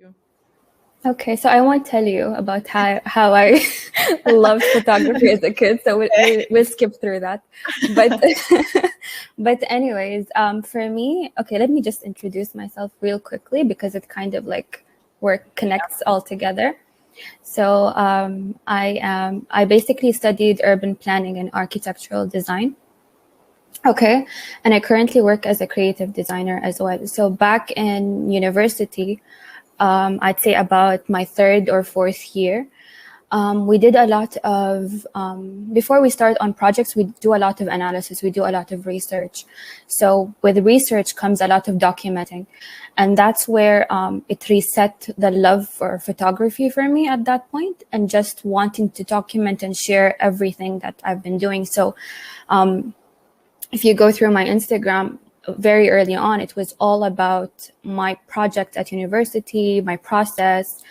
you. Okay, so I won't tell you about how I loved photography as a kid, so we'll skip through that. But but anyways, for me, okay, let me just introduce myself real quickly because it kind of like connects all together. So I basically studied urban planning and architectural design. Okay, and I currently work as a creative designer as well. So back in university, I'd say about my third or fourth year, we did a lot of, before we start on projects, we do a lot of analysis, we do a lot of research. So with research comes a lot of documenting. And that's where it reset the love for photography for me at that point, and just wanting to document and share everything that I've been doing. So if you go through my Instagram, very early on, it was all about my project at university, my process,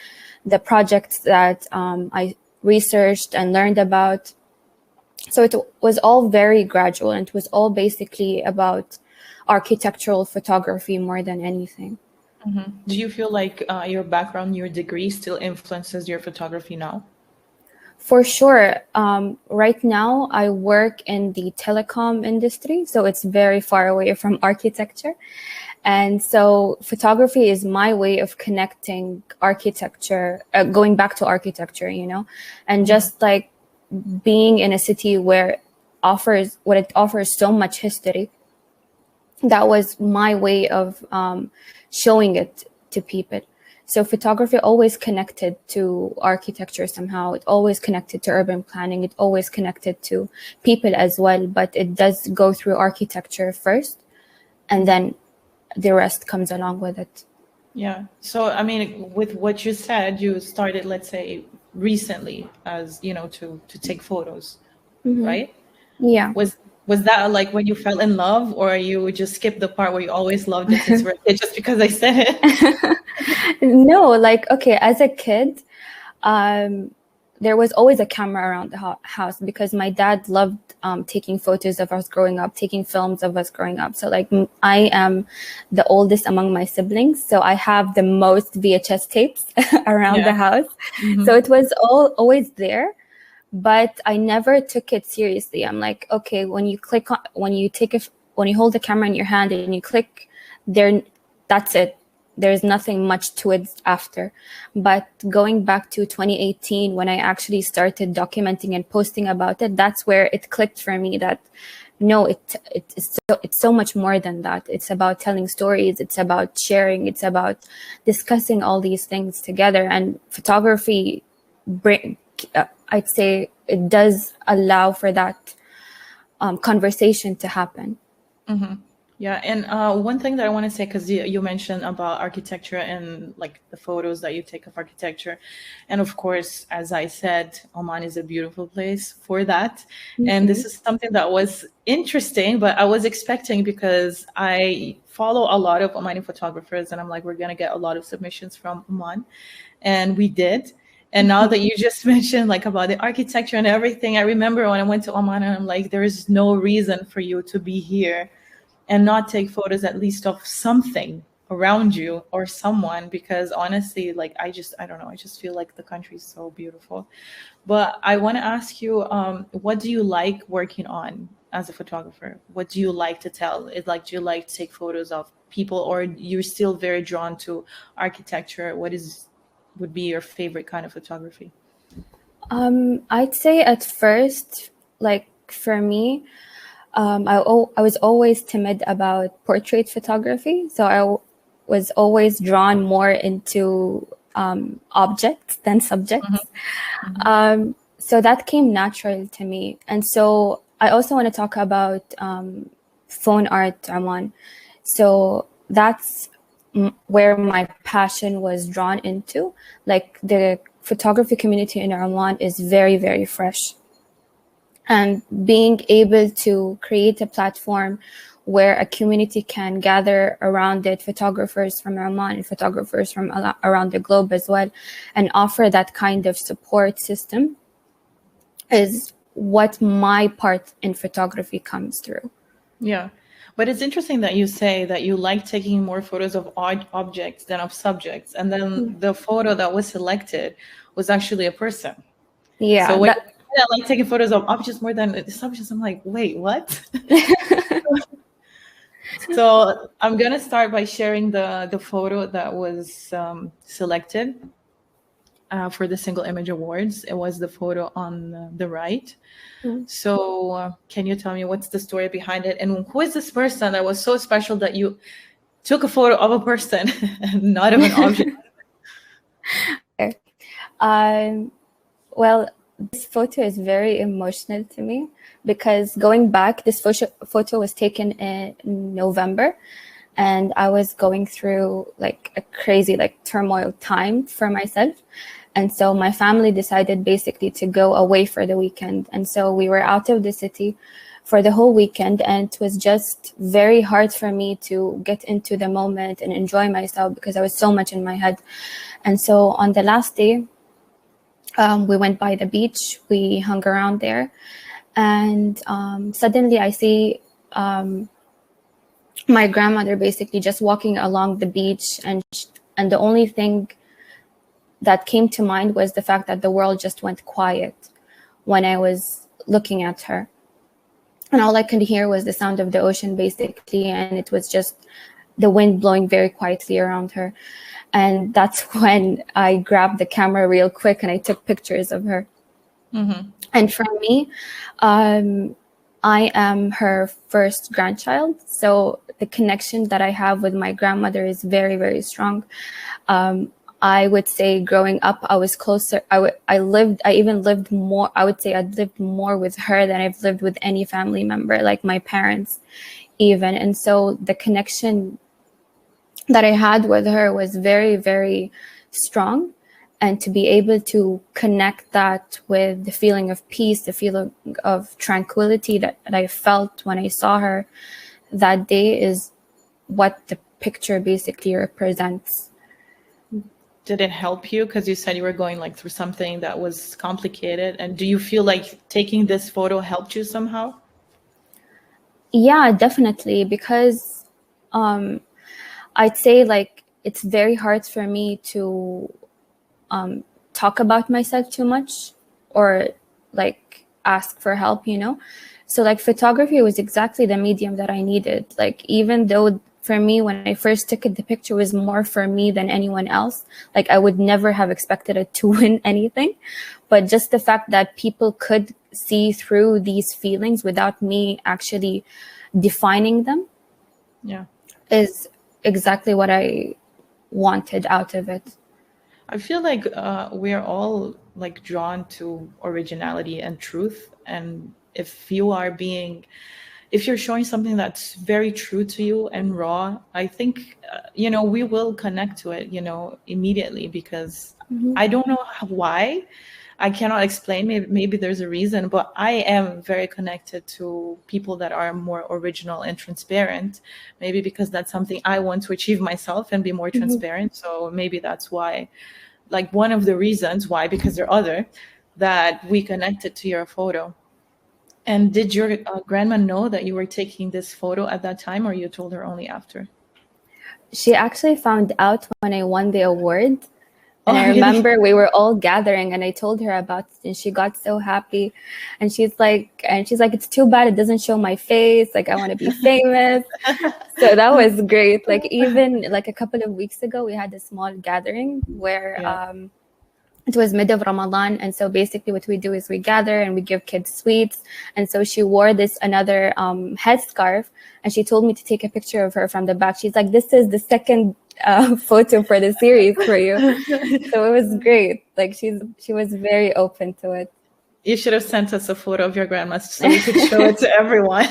the projects that I researched and learned about. So it was all very gradual, and it was all basically about architectural photography more than anything. Mm-hmm. Do you feel like your background, your degree still influences your photography now? For sure. Right now, I work in the telecom industry, so it's very far away from architecture. And so photography is my way of connecting architecture, going back to architecture, and just like being in a city where it offers so much history. That was my way of showing it to people. So photography always connected to architecture somehow. It always connected to urban planning. It always connected to people as well. But it does go through architecture first, and then the rest comes along with it. Yeah. So, I mean, with what you said, you started, let's say, recently as, to take photos, right? Yeah. Was that like when you fell in love, or you just skipped the part where you always loved it since just because I said it? No, like, okay, as a kid, there was always a camera around the house because my dad loved taking photos of us growing up, taking films of us growing up. So like I am the oldest among my siblings, so I have the most VHS tapes around the house. Mm-hmm. So it was always there. But I never took it seriously. I'm like, okay, when you hold the camera in your hand and you click there, that's it. There's nothing much to it after. But going back to 2018, when I actually started documenting and posting about it, that's where it clicked for me that no, it's so much more than that. It's about telling stories. It's about sharing. It's about discussing all these things together. And photography I'd say it does allow for that conversation to happen. Mm-hmm. Yeah, and one thing that I want to say, because you mentioned about architecture and like the photos that you take of architecture, and of course, as I said, Oman is a beautiful place for that. Mm-hmm. And this is something that was interesting, but I was expecting, because I follow a lot of Omani photographers, and I'm like, we're gonna get a lot of submissions from Oman, and we did. And now that you just mentioned like about the architecture and everything, I remember when I went to Oman, and I'm like, there is no reason for you to be here and not take photos at least of something around you or someone, because honestly, like I don't know, I just feel like the country is so beautiful. But I want to ask you, what do you like working on as a photographer? What do you like to tell? Do you like to take photos of people, or you're still very drawn to architecture? Would be your favorite kind of photography? I'd say at first, like for me, I was always timid about portrait photography. So I was always drawn more into objects than subjects. Mm-hmm. So that came natural to me. And so I also want to talk about phone art, Oman. So that's where my passion was drawn into. Like the photography community in Oman is very, very fresh. And being able to create a platform where a community can gather around it, photographers from Oman and photographers from around the globe as well, and offer that kind of support system is what my part in photography comes through. Yeah. But it's interesting that you say that you like taking more photos of odd objects than of subjects. And then the photo that was selected was actually a person. Yeah. So when I like taking photos of objects more than subjects, I'm like, wait, what? So I'm going to start by sharing the photo that was selected for the Single Image Awards. It was the photo on the right. So can you tell me what's the story behind it? And who is this person that was so special that you took a photo of a person and not of an object? Okay. Well, this photo is very emotional to me because going back, this photo was taken in November, and I was going through like a crazy turmoil time for myself. And so my family decided basically to go away for the weekend. And so we were out of the city for the whole weekend, and it was just very hard for me to get into the moment and enjoy myself because I was so much in my head. And so on the last day, we went by the beach, we hung around there, and suddenly I see my grandmother basically just walking along the beach, and the only thing that came to mind was the fact that the world just went quiet when I was looking at her. And all I could hear was the sound of the ocean basically, and it was just the wind blowing very quietly around her. And that's when I grabbed the camera real quick and I took pictures of her. And for me, I am her first grandchild. So the connection that I have with my grandmother is very, very strong. I would say growing up, I was closer. I even lived more. I would say I lived more with her than I've lived with any family member, like my parents even. And so the connection that I had with her was very, very strong. And to be able to connect that with the feeling of peace, the feeling of tranquility that I felt when I saw her that day is what the picture basically represents. Did it help you? Because you said you were going through something that was complicated. And do you feel like taking this photo helped you somehow? Yeah, definitely. Because I'd say it's very hard for me to talk about myself too much or ask for help, So photography was exactly the medium that I needed. Even though for me, when I first took it, the picture was more for me than anyone else. I would never have expected it to win anything. But just the fact that people could see through these feelings without me actually defining them is exactly what I wanted out of it. I feel like we're all drawn to originality and truth. And if you're showing something that's very true to you and raw, I think, we will connect to it, immediately, because I don't know why. I cannot explain. Maybe there's a reason, but I am very connected to people that are more original and transparent. Maybe because that's something I want to achieve myself and be more transparent. So maybe that's why, one of the reasons why, because there are other, that we connected to your photo. And did your grandma know that you were taking this photo at that time, or you told her only after? She actually found out when I won the award. And I remember we were all gathering and I told her about it and she got so happy. And she's like, it's too bad it doesn't show my face. I want to be famous. So that was great. Even a couple of weeks ago, we had a small gathering where it was mid of Ramadan. And so basically what we do is we gather and we give kids sweets. And so she wore this another headscarf and she told me to take a picture of her from the back. She's like, this is the second photo for the series for you. So it was great. She was very open to it. You should have sent us a photo of your grandma so we could show it to everyone.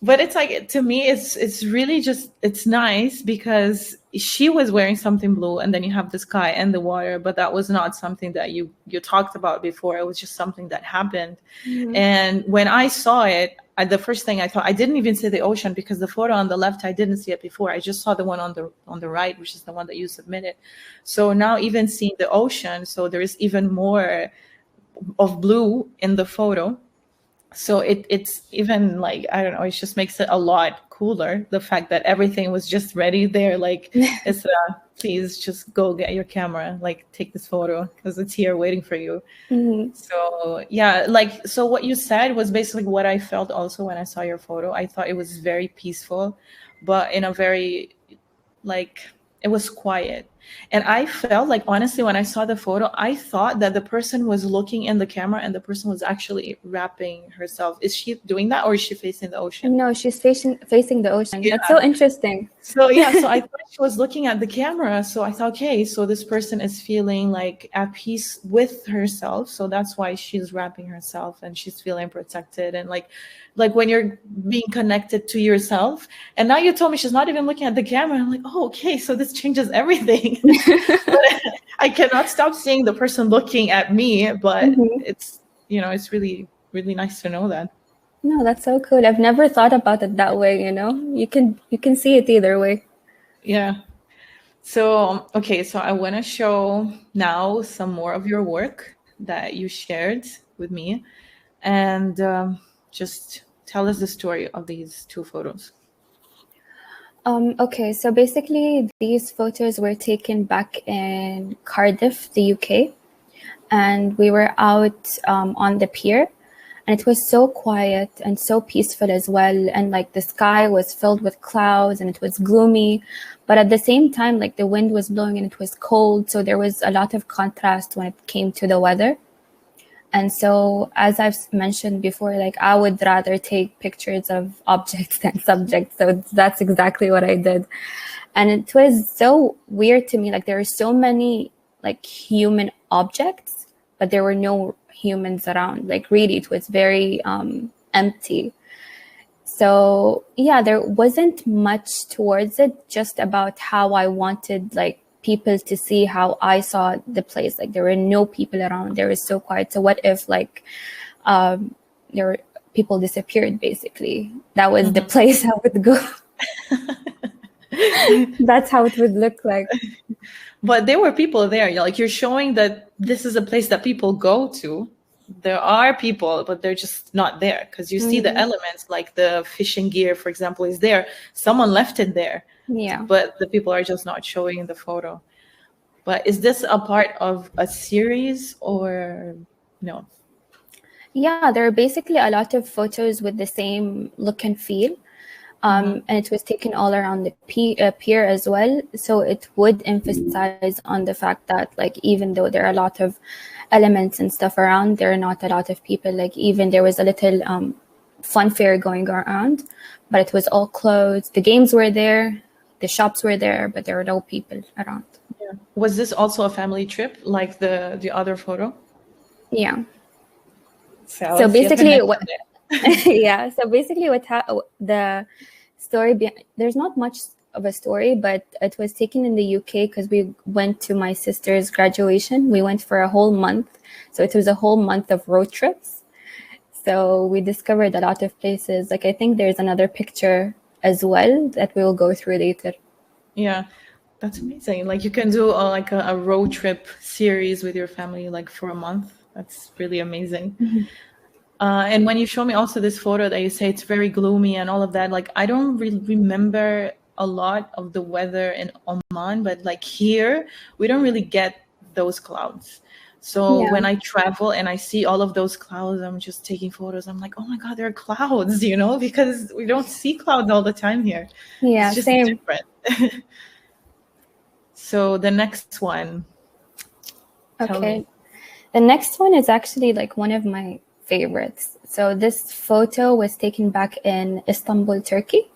But it's to me, it's really just, it's nice because she was wearing something blue and then you have the sky and the water, but that was not something that you talked about before. It was just something that happened. And when I saw it, the first thing I thought, I didn't even see the ocean because the photo on the left, I didn't see it before. I just saw the one on the right, which is the one that you submitted. So now even seeing the ocean, so there is even more of blue in the photo. So it's even like, I don't know, it just makes it a lot cooler, the fact that everything was just ready there. Like, Israa, please just go get your camera, like take this photo because it's here waiting for you. So yeah, like, so what you said was basically what I felt also when I saw your photo. I thought it was very peaceful, but in a very, like, it was quiet. And I felt like, honestly, when I saw the photo, I thought that the person was looking in the camera and the person was actually wrapping herself. Is she doing that, or is she facing the ocean? No, she's facing the ocean. That's so interesting. So yeah, so I thought she was looking at the camera. So I thought, okay, so this person is feeling like at peace with herself. So that's why she's wrapping herself and she's feeling protected. And like when you're being connected to yourself. And now you told me she's not even looking at the camera. I'm like, oh, okay, so this changes everything. But I cannot stop seeing the person looking at me. But it's, you know, it's really, really nice to know that. No, that's so cool. I've never thought about it that way, you know? You can see it either way. Yeah. So, okay, so I want to show now some more of your work that you shared with me, and just tell us the story of these two photos. Okay, so basically these photos were taken back in Cardiff, the UK, and we were out on the pier. And it was so quiet and so peaceful as well. And like the sky was filled with clouds and it was gloomy. But at the same time, like the wind was blowing and it was cold. So there was a lot of contrast when it came to the weather. And so, as I've mentioned before, like I would rather take pictures of objects than subjects. So that's exactly what I did. And it was so weird to me. Like there are so many like human objects, but there were no humans around. Like really, it was very empty. So yeah, there wasn't much towards it, just about how I wanted like people to see how I saw the place. Like there were no people around. There was so quiet. So what if like there were people disappeared, basically? That was the place I would go. That's how it would look like. But there were people there. Like you're showing that this is a place that people go to. There are people, but they're just not there, because you see the elements, like the fishing gear, for example, is there. Someone left it there. Yeah. But the people are just not showing in the photo. But is this a part of a series or no? Yeah, there are basically a lot of photos with the same look and feel. And it was taken all around the pier as well. So it would emphasize on the fact that like even though there are a lot of elements and stuff around, there are not a lot of people. Like even there was a little fun fair going around, but it was all closed. The games were there, the shops were there, but there were no people around. Yeah. Was this also a family trip like the other photo? Yeah. So basically what yeah, so basically what the story there's not much of a story, but it was taken in the UK because we went to my sister's graduation. We went for a whole month, so it was a whole month of road trips. So we discovered a lot of places. Like I think there's another picture as well that we will go through later. Yeah, that's amazing. Like you can do like a road trip series with your family like for a month. That's really amazing. And when you show me also this photo that you say it's very gloomy and all of that, like I don't really remember a lot of the weather in Oman, but like here we don't really get those clouds. So when I travel and I see all of those clouds, I'm just taking photos. I'm like, oh my God, there are clouds, you know, because we don't see clouds all the time here. Yeah, it's just same. different. So the next one. Okay. The next one is actually like one of my favorites. So this photo was taken back in Istanbul, Turkey.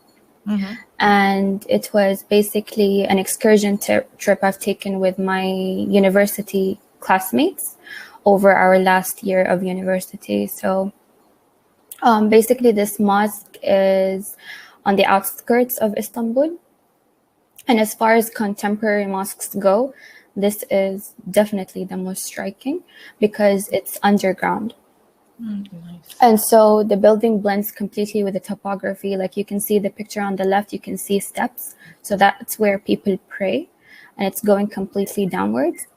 And it was basically an excursion trip I've taken with my university classmates over our last year of university. So basically this mosque is on the outskirts of Istanbul. And as far as contemporary mosques go, this is definitely the most striking because it's underground. Nice. And so the building blends completely with the topography. Like you can see the picture on the left, you can see steps. So that's where people pray, and it's going completely downwards.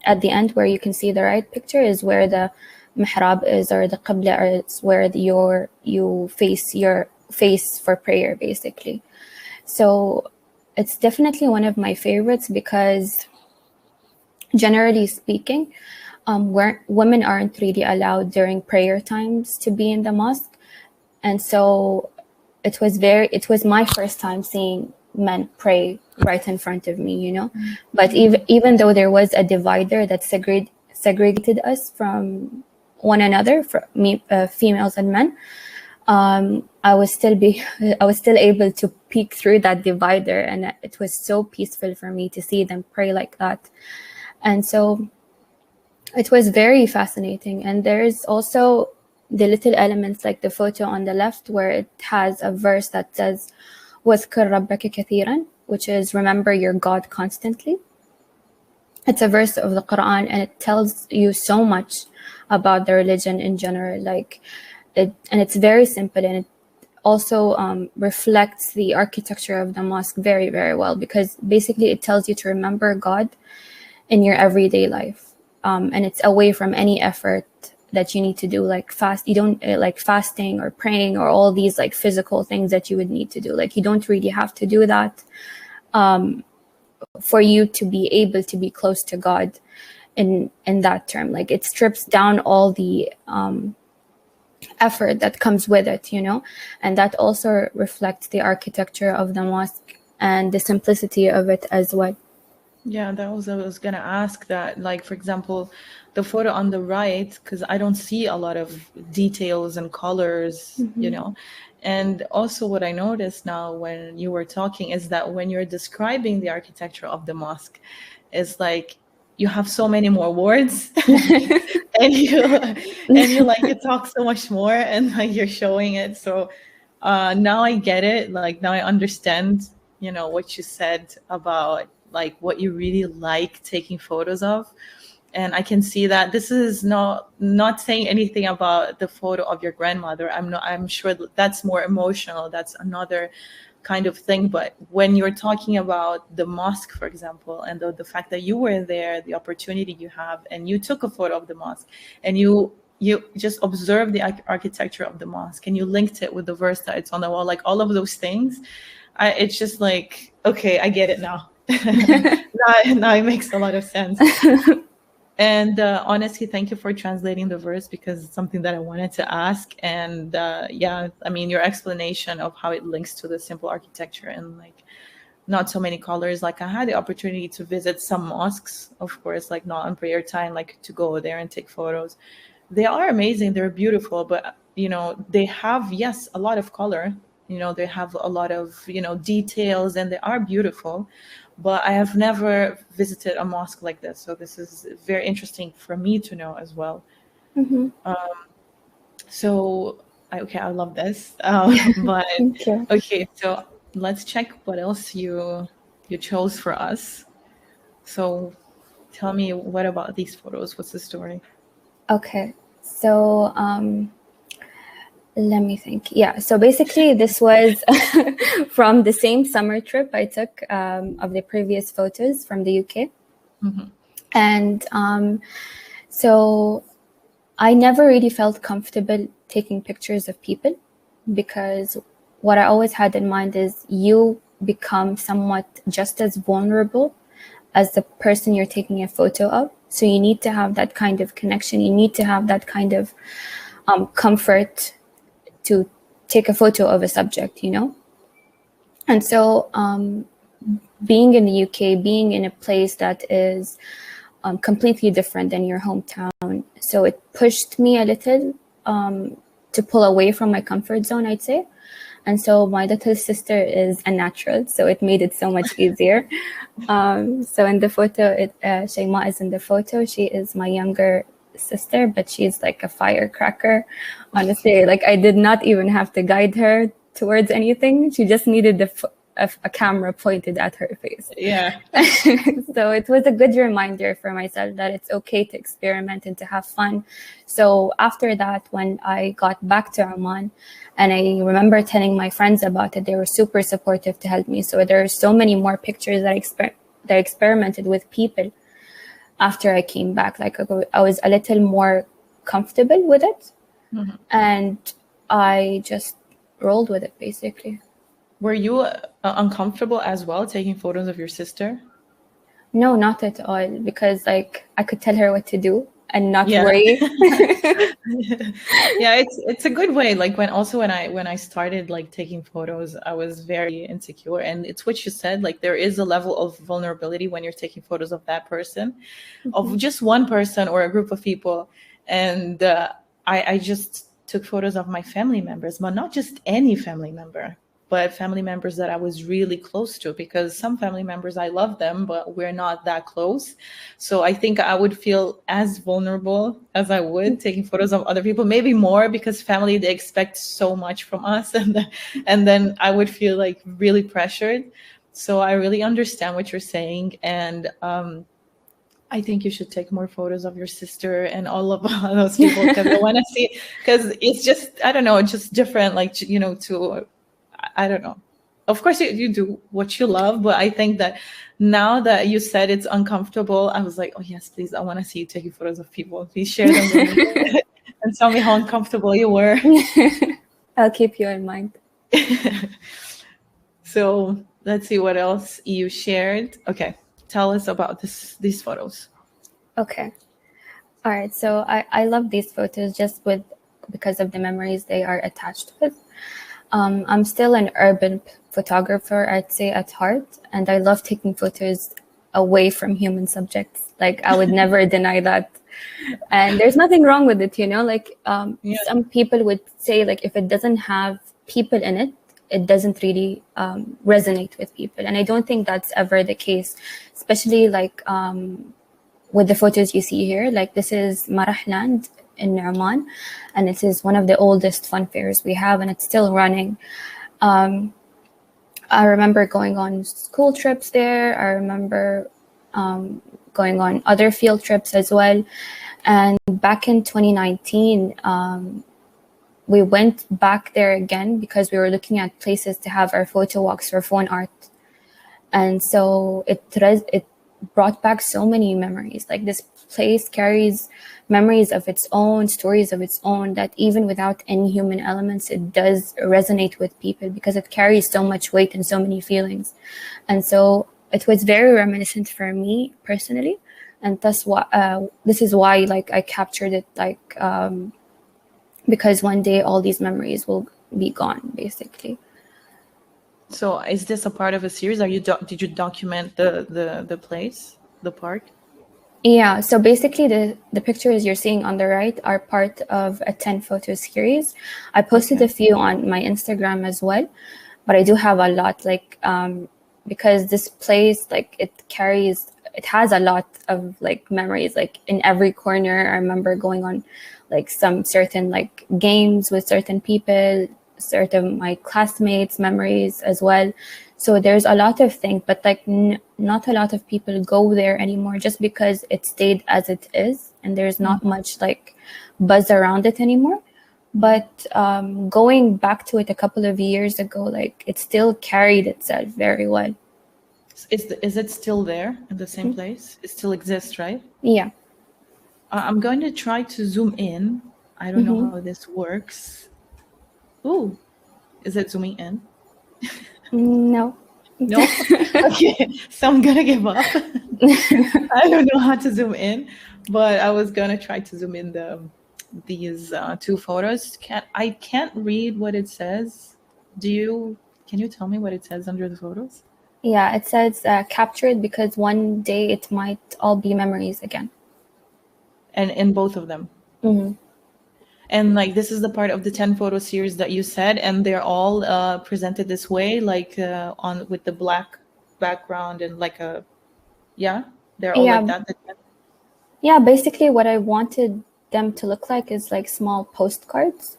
At the end where you can see the right picture is where the mihrab is, or the qibla is, where you face your face for prayer, basically. So it's definitely one of my favorites because, generally speaking, where women aren't really allowed during prayer times to be in the mosque. And so it was my first time seeing men pray right in front of me, you know. But even though there was a divider that segregated us from one another, for me, females and men, I was still able to peek through that divider, and it was so peaceful for me to see them pray like that. And so it was very fascinating. And there's also the little elements, like the photo on the left, where it has a verse that says وَاذْكُرْ رَبَّكَ كَثِيرًا, which is remember your God constantly. It's a verse of the Quran, and it tells you so much about the religion in general. And it's very simple, and it also reflects the architecture of the mosque very, very well, because basically it tells you to remember God in your everyday life. And it's away from any effort that you need to do, like you don't like fasting or praying or all these like physical things that you would need to do. Like, you don't really have to do that for you to be able to be close to God in that term. Like, it strips down all the effort that comes with it, you know. And that also reflects the architecture of the mosque and the simplicity of it as well. Yeah, I was gonna ask that, like, for example, the photo on the right, because I don't see a lot of details and colors, you know. And also what I noticed now when you were talking is that when you're describing the architecture of the mosque, it's like you have so many more words and you like, you talk so much more, and like you're showing it. So now I get it. Like, now I understand, you know, what you said about like what you really like taking photos of. And I can see that this is not saying anything about the photo of your grandmother. I'm sure that's more emotional. That's another kind of thing. But when you're talking about the mosque, for example, and the fact that you were there, the opportunity you have, and you took a photo of the mosque, and you just observed the architecture of the mosque, and you linked it with the verse that it's on the wall, like all of those things, it's just like, okay, I get it now. now it makes a lot of sense. And honestly, thank you for translating the verse, because it's something that I wanted to ask. And yeah, I mean, your explanation of how it links to the simple architecture and like not so many colors. Like, I had the opportunity to visit some mosques, of course, like not on prayer time, like to go there and take photos. They are amazing. They're beautiful, but you know, they have, yes, a lot of color. You know, they have a lot of, you know, details, and they are beautiful. But I have never visited a mosque like this. So this is very interesting for me to know as well. So, okay, I love this. But okay, so let's check what else you chose for us. So tell me, what about these photos? What's the story? Okay, so let me think. Yeah, so basically this was from the same summer trip I took of the previous photos from the UK. And so I never really felt comfortable taking pictures of people, because what I always had in mind is you become somewhat just as vulnerable as the person you're taking a photo of. So you need to have that kind of connection. You need to have that kind of comfort to take a photo of a subject, you know? And so being in the UK, being in a place that is completely different than your hometown, so it pushed me a little to pull away from my comfort zone, I'd say. And so my little sister is a natural, so it made it so much easier. So in the photo, Shayma is in the photo. She is my younger sister, but she's like a firecracker. Honestly, like I did not even have to guide her towards anything. She just needed a camera pointed at her face. Yeah. So it was a good reminder for myself that it's okay to experiment and to have fun. So after that, when I got back to Oman, and I remember telling my friends about it, they were super supportive to help me. So there are so many more pictures that I experimented with people after I came back. Like I was a little more comfortable with it. Mhm. And I just rolled with it, basically. Were you uncomfortable as well taking photos of your sister? No, not at all, because like I could tell her what to do and not Yeah. worry. Yeah, it's a good way. Like when I started like taking photos, I was very insecure, and it's what you said, like there is a level of vulnerability when you're taking photos of that person, of just one person or a group of people. And I just took photos of my family members, but not just any family member, but family members that I was really close to, because some family members, I love them, but we're not that close. So I think I would feel as vulnerable as I would taking photos of other people, maybe more, because family, they expect so much from us. And then I would feel like really pressured. So I really understand what you're saying. And I think you should take more photos of your sister and all of those people, because I want to see, because it's just, I don't know, it's just different, like, to, I don't know. Of course, you do what you love, but I think that now that you said it's uncomfortable, I was like, oh, yes, please, I want to see you taking photos of people. Please share them with me and tell me how uncomfortable you were. I'll keep you in mind. So let's see what else you shared. Okay. Tell us about these photos. Okay. All right. So I love these photos just because of the memories they are attached with. I'm still an urban photographer, I'd say, at heart, and I love taking photos away from human subjects. Like I would never deny that. And there's nothing wrong with it, like some people would say, like, if it doesn't have people in it, it doesn't really resonate with people. And I don't think that's ever the case, especially like with the photos you see here. Like this is Marahland in Oman, and it is one of the oldest fun fairs we have, and it's still running. I remember going on school trips there. I remember going on other field trips as well. And back in 2019, we went back there again because we were looking at places to have our photo walks for phone art. And so it brought back so many memories. Like this place carries memories of its own, stories of its own, that even without any human elements, it does resonate with people because it carries so much weight and so many feelings. And so it was very reminiscent for me personally. And that's why this is why like I captured it, like because one day all these memories will be gone, basically. So is this a part of a series? Did you document the place, the park? Yeah, so basically the pictures you're seeing on the right are part of a 10 photo series. I posted a few on my Instagram as well, but I do have a lot, like because this place, like it has a lot of like memories, like in every corner. I remember going on like some certain like games with certain people, certain my classmates' memories as well. So there's a lot of things, but like not a lot of people go there anymore, just because it stayed as it is and there's not much like buzz around it anymore. But going back to it a couple of years ago, like it still carried itself very well. Is it still there in the same place? It still exists, right? Yeah. I'm going to try to zoom in. I don't know how this works. Ooh, is it zooming in? No. No? Okay, so I'm gonna give up. I don't know how to zoom in, but I was gonna try to zoom in these two photos. I can't read what it says. Can you tell me what it says under the photos? Yeah, it says captured because one day it might all be memories again. And in both of them. And like this is the part of the 10 photo series that you said, and they're all presented this way, like on with the black background and like they're all like that. Yeah, basically what I wanted them to look like is like small postcards.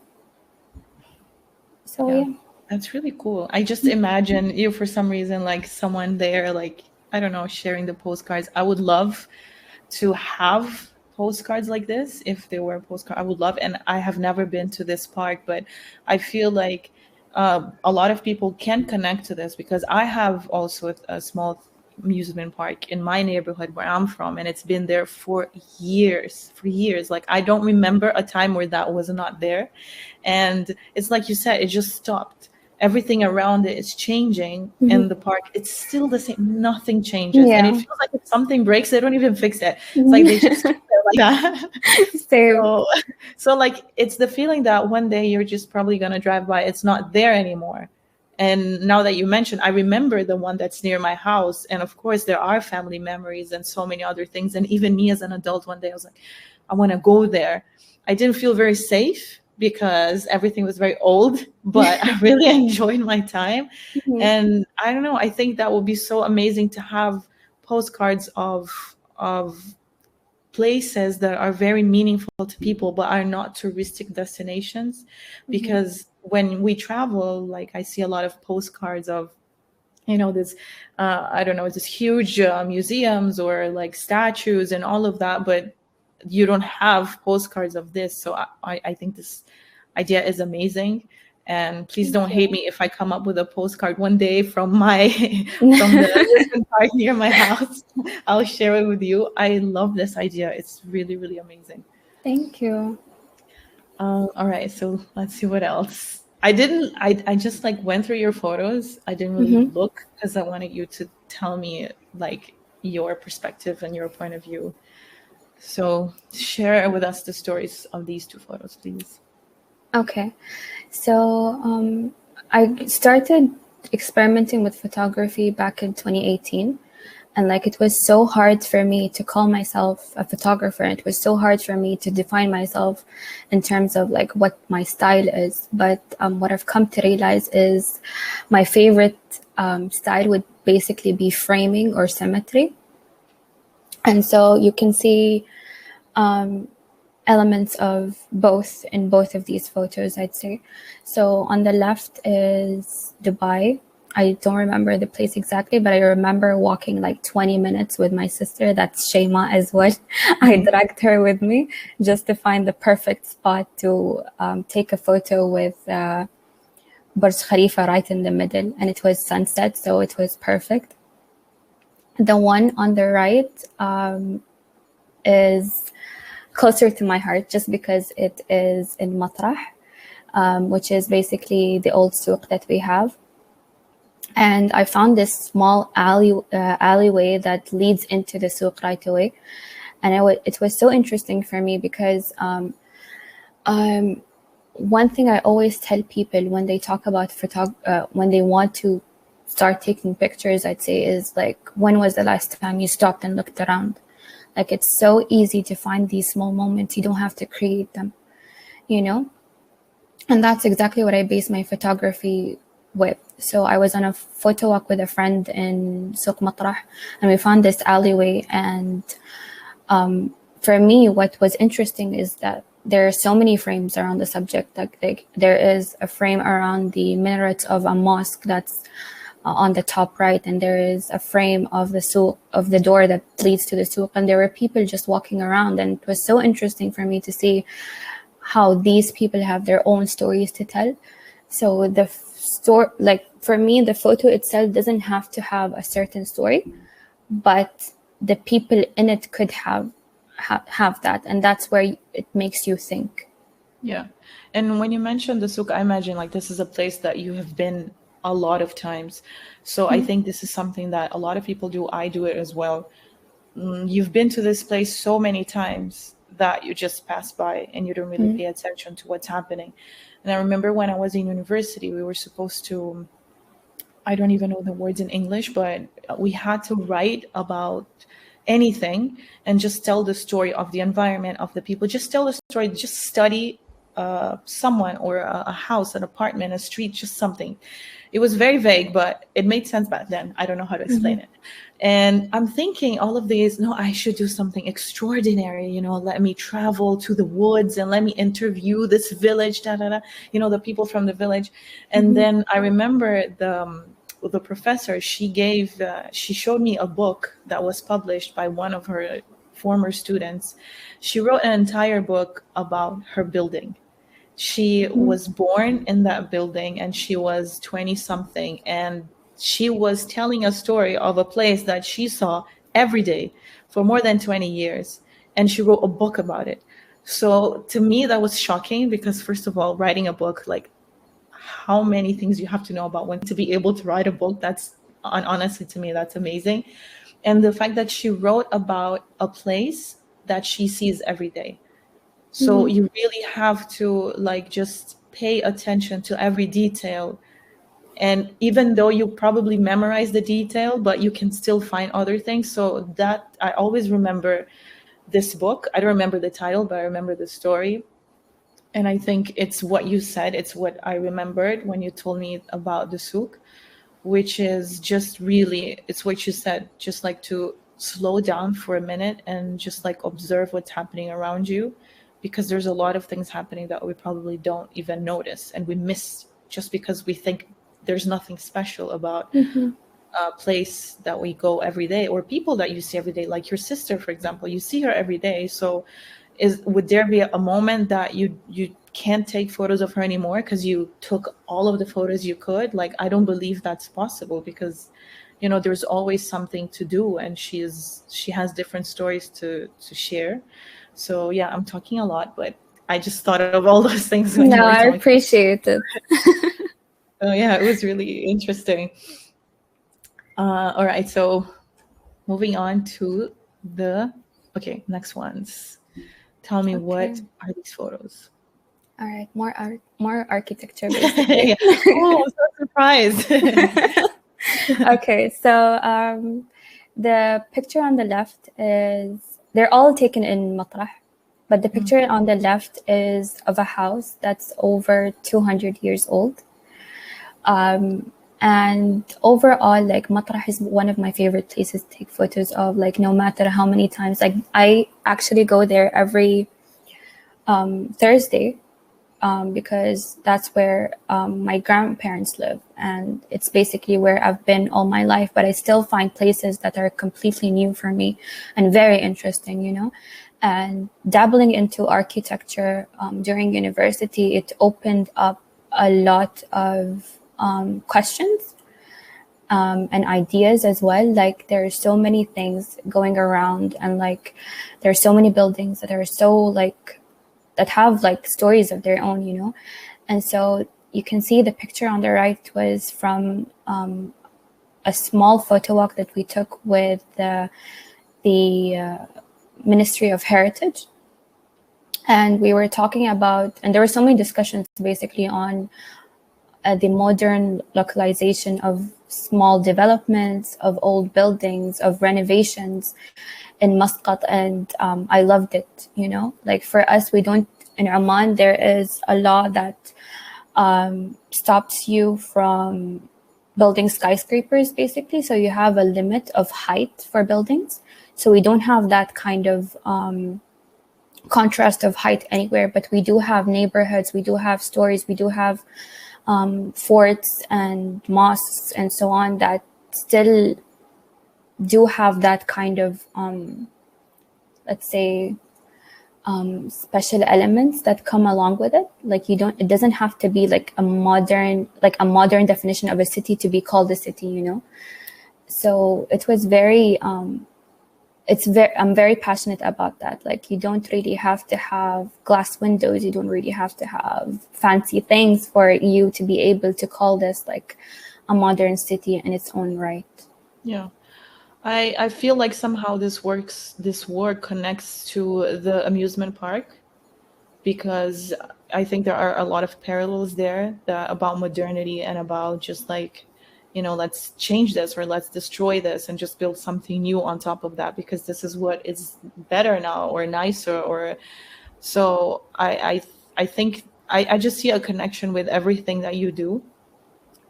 So yeah. That's really cool. I just imagine you, for some reason, like someone there, like, I don't know, sharing the postcards. I would love to have postcards like this. If there were a postcard, I would love. And I have never been to this park, but I feel like a lot of people can connect to this, because I have also a small amusement park in my neighborhood where I'm from, and it's been there for years. Like, I don't remember a time where that was not there. And it's like you said, it just stopped. Everything around it is changing. In the park, it's still the same. Nothing changes. And it feels like if something breaks, they don't even fix it. It's like they just keep it like that. So like, it's the feeling that one day you're just probably going to drive by, it's not there anymore. And now that you mentioned, I remember the one that's near my house. And of course, there are family memories and so many other things. And even me as an adult, one day I was like, I want to go there. I didn't feel very safe because everything was very old, but I really enjoyed my time. And I don't know, I think that would be so amazing to have postcards of places that are very meaningful to people, but are not touristic destinations. Because when we travel, like, I see a lot of postcards of, you know, this, I don't know, this huge museums or like statues and all of that, but you don't have postcards of this. So I think this idea is amazing. And please don't hate me if I come up with a postcard one day from my from the park near my house. I'll share it with you. I love this idea. It's really, really amazing. Thank you. All right, so let's see what else. I just like went through your photos. I didn't really look because I wanted you to tell me like your perspective and your point of view. So share with us the stories of these two photos, please. Okay. So I started experimenting with photography back in 2018. And like, it was so hard for me to call myself a photographer. It was so hard for me to define myself in terms of like what my style is. But what I've come to realize is my favorite style would basically be framing or symmetry. And so you can see elements of both in both of these photos, I'd say. So on the left is Dubai. I don't remember the place exactly, but I remember walking like 20 minutes with my sister. That's Shema as well. I dragged her with me just to find the perfect spot to take a photo with Burj Khalifa right in the middle. And it was sunset, so it was perfect. The one on the right is closer to my heart just because it is in Matrah, which is basically the old souk that we have. And I found this small alleyway that leads into the souk right away. And it was so interesting for me because one thing I always tell people when they talk about when they want to start taking pictures, I'd say, is like, when was the last time you stopped and looked around? Like, it's so easy to find these small moments. You don't have to create them, you know? And that's exactly what I base my photography with. So I was on a photo walk with a friend in Souk Matrah, and we found this alleyway. And for me, what was interesting is that there are so many frames around the subject. Like there is a frame around the minaret of a mosque that's on the top right, and there is a frame of the souk, of the door that leads to the souk, and there were people just walking around. And it was so interesting for me to see how these people have their own stories to tell. So the story, like for me, the photo itself doesn't have to have a certain story, but the people in it could have that, and that's where it makes you think. Yeah. And when you mentioned the souk, I imagine like this is a place that you have been a lot of times. So I think this is something that a lot of people do. I do it as well. You've been to this place so many times that you just pass by and you don't really pay attention to what's happening. And I remember when I was in university, we were supposed to, I don't even know the words in English, but we had to write about anything and just tell the story of the environment, of the people. Just tell the story, just study someone or a house, an apartment, a street, just something. It was very vague, but it made sense back then. I don't know how to explain it. And I'm thinking all of these, no, I should do something extraordinary, you know, let me travel to the woods and let me interview this village, you know, the people from the village. And then I remember the professor, she showed me a book that was published by one of her former students. She wrote an entire book about her building. She was born in that building and she was 20 something, and she was telling a story of a place that she saw every day for more than 20 years. And she wrote a book about it. So to me, that was shocking because, first of all, writing a book, like how many things you have to know about when to be able to write a book, that's honestly, to me, that's amazing. And the fact that she wrote about a place that she sees every day. So you really have to like just pay attention to every detail. And even though you probably memorize the detail, but you can still find other things. So that I always remember this book. I don't remember the title, but I remember the story. And I think it's what you said. It's what I remembered when you told me about the souk, which is just really, it's what you said, just like to slow down for a minute and just like observe what's happening around you, because there's a lot of things happening that we probably don't even notice and we miss just because we think there's nothing special about a place that we go every day or people that you see every day, like your sister, for example. You see her every day. So would there be a moment that you can't take photos of her anymore because you took all of the photos you could? Like, I don't believe that's possible because, you know, there's always something to do, and she has different stories to share. So yeah, I'm talking a lot, but I just thought of all those things when you were I talking. appreciate it. Oh yeah, it was really interesting. All right, so moving on to the next ones. Tell me, what are these photos? All right, more architecture basically. Yeah. Oh, I'm so surprised. Okay, so the picture on the left is, they're all taken in Matrah, but the picture on the left is of a house that's over 200 years old. And overall, like, Matrah is one of my favorite places to take photos of, like, no matter how many times. Like, I actually go there every Thursday because that's where my grandparents live, and it's basically where I've been all my life, but I still find places that are completely new for me and very interesting, you know. And dabbling into architecture during university, it opened up a lot of questions and ideas as well. Like, there are so many things going around, and like there are so many buildings that are so like that have like stories of their own, you know. And so you can see the picture on the right was from a small photo walk that we took with the Ministry of Heritage. And we were talking about, and there were so many discussions basically on the modern localization of small developments, of old buildings, of renovations in Muscat. And I loved it, you know. Like, for us, we don't, in Oman, there is a law that stops you from building skyscrapers, basically. So you have a limit of height for buildings. So we don't have that kind of contrast of height anywhere, but we do have neighborhoods, we do have stories, we do have forts and mosques and so on that still do have that kind of let's say special elements that come along with it. Like, it doesn't have to be like a modern definition of a city to be called a city, you know. So it was very I'm very passionate about that. Like, you don't really have to have glass windows, you don't really have to have fancy things for you to be able to call this like a modern city in its own right. Yeah. I feel like somehow this work connects to the amusement park, because I think there are a lot of parallels there about modernity and about just like, you know, let's change this or let's destroy this and just build something new on top of that because this is what is better now or nicer. Or so I think I just see a connection with everything that you do.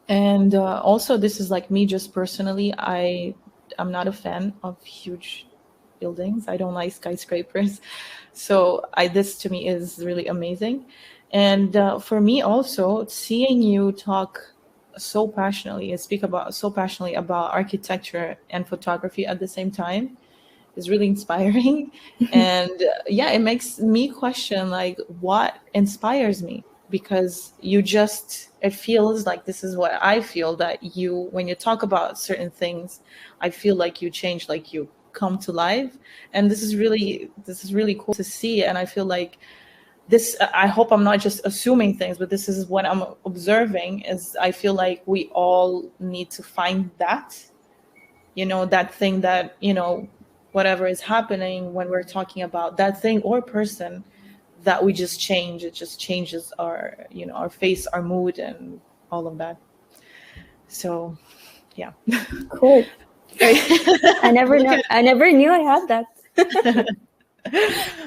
And also, this is like me just personally, I'm not a fan of huge buildings. I don't like skyscrapers. So this to me is really amazing. And for me also, seeing you talk so passionately and speak about so passionately about architecture and photography at the same time is really inspiring. And yeah, it makes me question like what inspires me. because it feels like, this is what I feel, that when you talk about certain things, I feel like you change, like you come to life. And this is really cool to see. And I feel like this, I hope I'm not just assuming things, but this is what I'm observing, is I feel like we all need to find that, that thing that, whatever is happening, when we're talking about that thing or person, that we just change. It just changes our, our face, our mood, and all of that. So, yeah. Cool. I never knew I had that.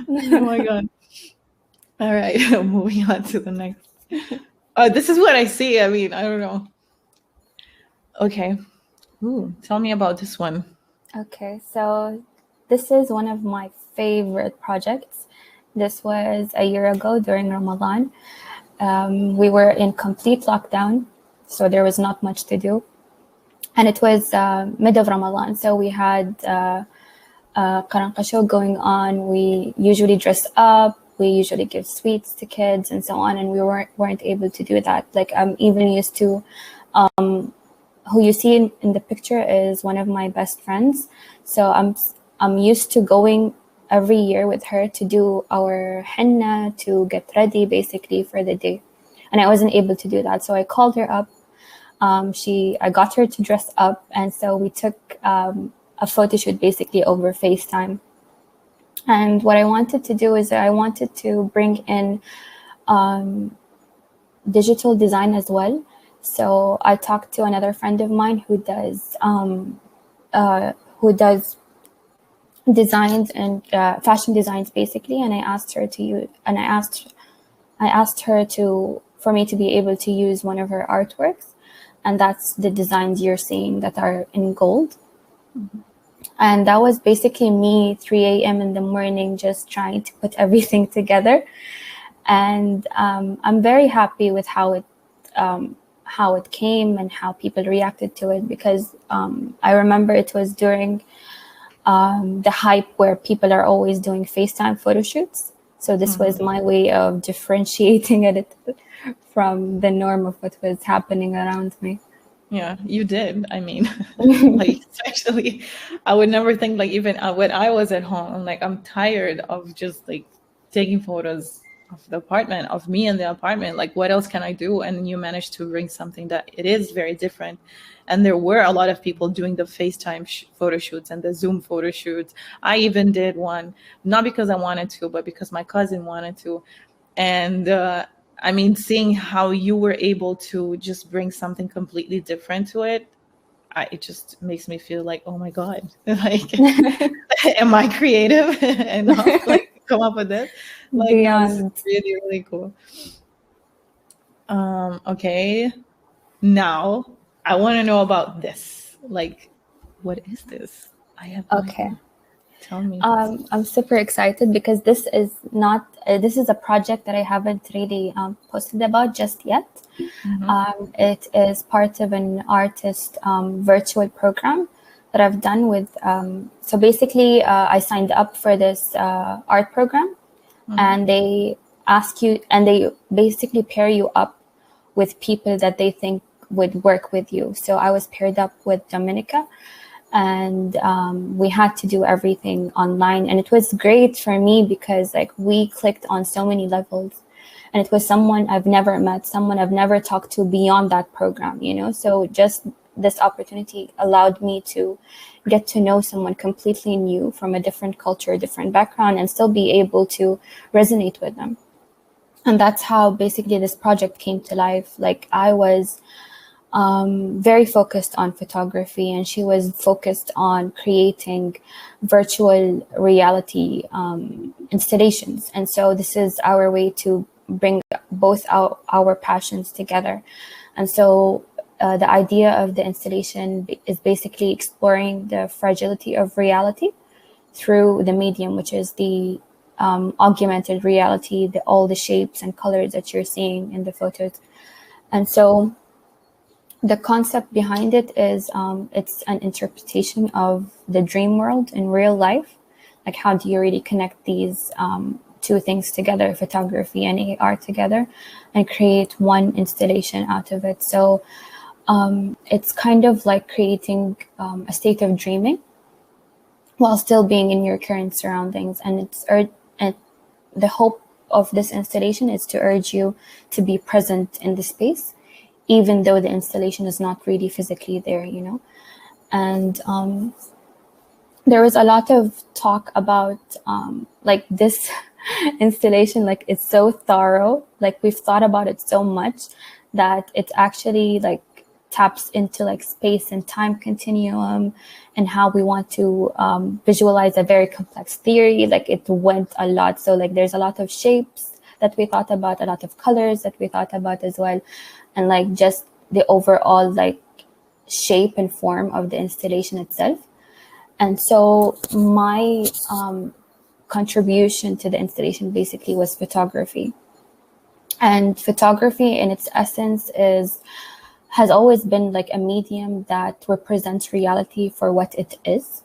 Oh my God. All right, moving on to the next. This is what I see. I mean, I don't know. Okay. Ooh, tell me about this one. Okay, so this is one of my favorite projects. This was a year ago during Ramadan. We were in complete lockdown, so there was not much to do. And it was mid of Ramadan, so we had Qaranqa show going on. We usually dress up, we usually give sweets to kids and so on, and we weren't able to do that. Like, I'm even used to, who you see in the picture is one of my best friends. So I'm used to going every year with her to do our henna, to get ready basically for the day. And I wasn't able to do that. So I called her up. I got her to dress up. And so we took a photo shoot basically over FaceTime. And what I wanted to do is I wanted to bring in digital design as well. So I talked to another friend of mine who does designs and fashion designs basically, and I asked her for me to be able to use one of her artworks, and that's the designs you're seeing that are in gold. Mm-hmm. And that was basically me 3 a.m. in the morning just trying to put everything together. And I'm very happy with how it came and how people reacted to it, because I remember it was during the hype where people are always doing FaceTime photo shoots. So this was my way of differentiating it from the norm of what was happening around me. Yeah, you did. I mean, like, especially, I would never think, like, even when I was at home, I'm like, I'm tired of just like taking photos of the apartment, of me in the apartment. Like, what else can I do? And you managed to bring something that it is very different. And there were a lot of people doing the FaceTime photo shoots and the Zoom photo shoots. I even did one, not because I wanted to, but because my cousin wanted to. And I mean, seeing how you were able to just bring something completely different to it, it just makes me feel like, oh my God, like, am I creative enough, like, come up with this? Like, no, this is really, really cool. Okay, now I want to know about this. Like, what is this? I have no idea. Tell me. I'm super excited because this is a project that I haven't really posted about just yet. Mm-hmm. It is part of an artist virtual program that I've done with. So basically, I signed up for this art program, and they ask you, and they basically pair you up with people that they think would work with you. So I was paired up with Dominica. And we had to do everything online, and it was great for me because, like, we clicked on so many levels, and it was someone I've never met, someone I've never talked to beyond that program, so just this opportunity allowed me to get to know someone completely new from a different culture, different background, and still be able to resonate with them. And that's how basically this project came to life. Like, I was very focused on photography, and she was focused on creating virtual reality installations. And so this is our way to bring both our passions together. And so the idea of the installation is basically exploring the fragility of reality through the medium, which is the augmented reality, all the shapes and colors that you're seeing in the photos. And so the concept behind it is it's an interpretation of the dream world in real life. Like, how do you really connect these two things together, photography and AR together, and create one installation out of it. So it's kind of like creating a state of dreaming while still being in your current surroundings. And and the hope of this installation is to urge you to be present in the space, even though the installation is not really physically there, you know. And there was a lot of talk about like this installation, like it's so thorough, like we've thought about it so much that it actually like taps into like space and time continuum and how we want to visualize a very complex theory. Like it went a lot. So like there's a lot of shapes that we thought about, a lot of colors that we thought about as well, and like just the overall like shape and form of the installation itself. And so my contribution to the installation basically was photography. And photography in its essence has always been like a medium that represents reality for what it is.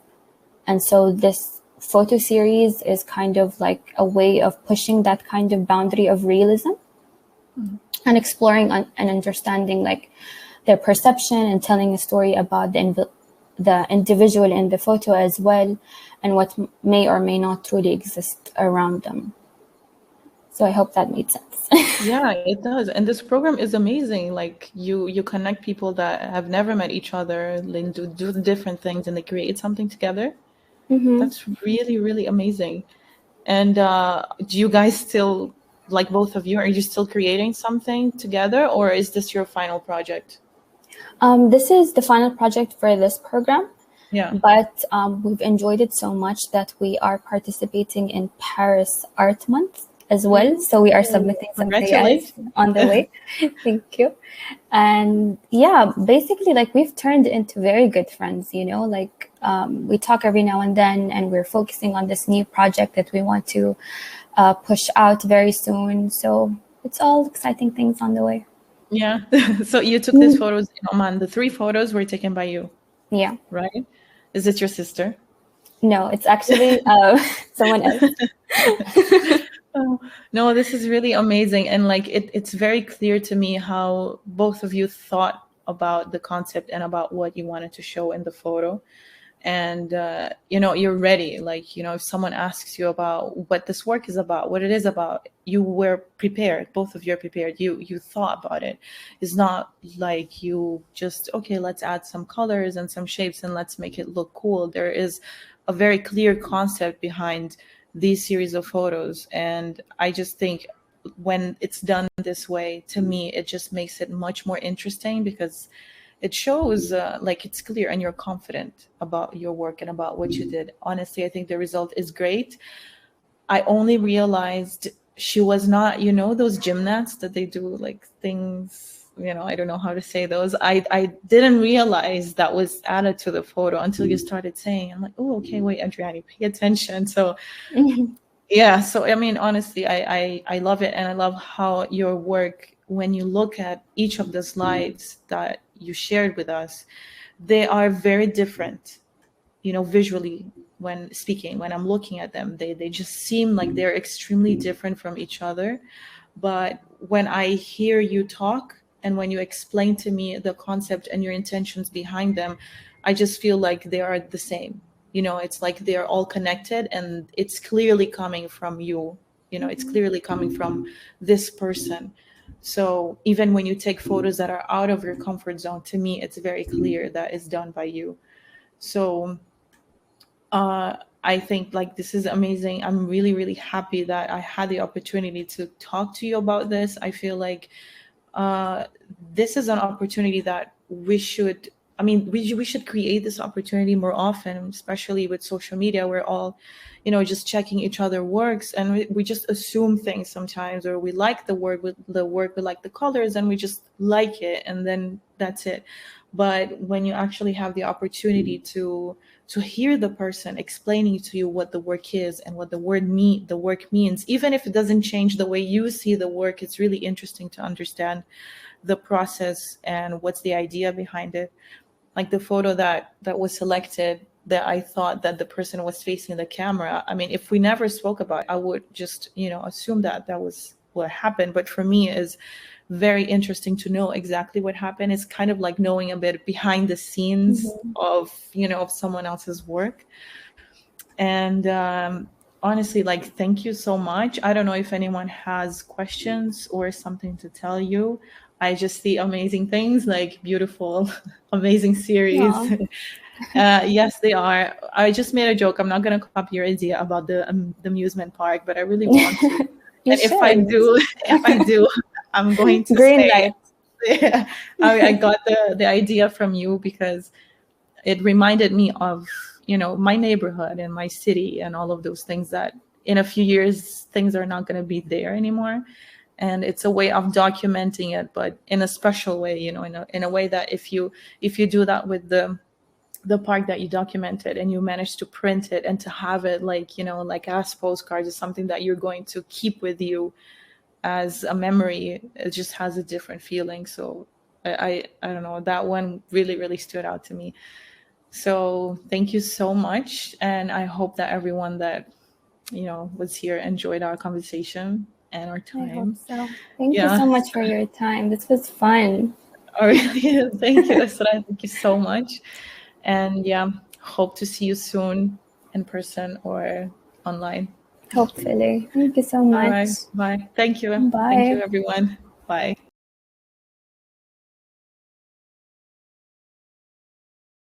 And so this photo series is kind of like a way of pushing that kind of boundary of realism and exploring and understanding like their perception and telling a story about the individual in the photo as well, and what may or may not truly exist around them. So I hope that made sense. Yeah, it does. And this program is amazing. Like you connect people that have never met each other, and do different things, and they create something together. That's really, really amazing. And do you guys still, like both of you, are you still creating something together, or is this your final project? This is the final project for this program. Yeah. But we've enjoyed it so much that we are participating in Paris Art Month as well. So we are submitting something else on the way. Thank you. And yeah, basically like we've turned into very good friends, you know, like we talk every now and then, and we're focusing on this new project that we want to push out very soon. So it's all exciting things on the way. Yeah. So you took these photos in Oman. The 3 photos were taken by you. Yeah. Right? Is it your sister? No, it's actually someone else. Oh, no, this is really amazing. And like it's very clear to me how both of you thought about the concept and about what you wanted to show in the photo. And you know, you're ready. Like, you know, if someone asks you about what this work is about, what it is about, you were prepared. Both of you are prepared. You thought about it. It's not like you just, okay, let's add some colors and some shapes and let's make it look cool. There is a very clear concept behind these series of photos. And I just think when it's done this way, to me, it just makes it much more interesting, because it shows like it's clear and you're confident about your work and about what you did. Honestly, I think the result is great. I only realized she was not, you know, those gymnasts that they do like things, you know, I don't know how to say those. I didn't realize that was added to the photo until you started saying. I'm like, oh, okay, wait, Adriane, pay attention. So yeah, so I mean, honestly, I love it. And I love how your work, when you look at each of the slides that you shared with us, they are very different, you know, visually. When speaking, when I'm looking at them, they just seem like they're extremely different from each other. But when I hear you talk and when you explain to me the concept and your intentions behind them, I just feel like they are the same. You know, it's like they're all connected, and it's clearly coming from you. You know, it's clearly coming from this person. So even when you take photos that are out of your comfort zone, to me, it's very clear that it's done by you. So I think like this is amazing. I'm really, really happy that I had the opportunity to talk to you about this. I feel like this is an opportunity that we should, I mean, we should create this opportunity more often, especially with social media. We're all, you know, just checking each other works, and we just assume things sometimes, or we like the work, we like the colors, and we just like it, and then that's it. But when you actually have the opportunity to hear the person explaining to you what the work is and what the work means, even if it doesn't change the way you see the work, it's really interesting to understand the process and what's the idea behind it. Like the photo that was selected, that I thought that the person was facing the camera. I mean, if we never spoke about it, I would just, assume that that was what happened. But for me, it's very interesting to know exactly what happened. It's kind of like knowing a bit behind the scenes of, of someone else's work. And honestly, like, thank you so much. I don't know if anyone has questions or something to tell you. I just see amazing things, like beautiful, amazing series. Yes, they are. I just made a joke. I'm not going to copy your idea about the amusement park, but I really want to. And if I do, I'm going to green say, light. Yeah, I got the idea from you because it reminded me of, my neighborhood and my city and all of those things that in a few years, things are not going to be there anymore. And it's a way of documenting it, but in a special way, in a way that if you do that with the park that you documented and you manage to print it and to have it like, like as postcards, is something that you're going to keep with you as a memory. It just has a different feeling. So I don't know, that one really, really stood out to me. So thank you so much. And I hope that everyone that, was here enjoyed our conversation and our time. I hope so. Thank you so much for your time. This was fun. Oh, really? Thank you, Israa. Thank you so much. And hope to see you soon in person or online. Hopefully. Thank you so much. All right. Bye. Thank you. Bye. Thank you, everyone. Bye.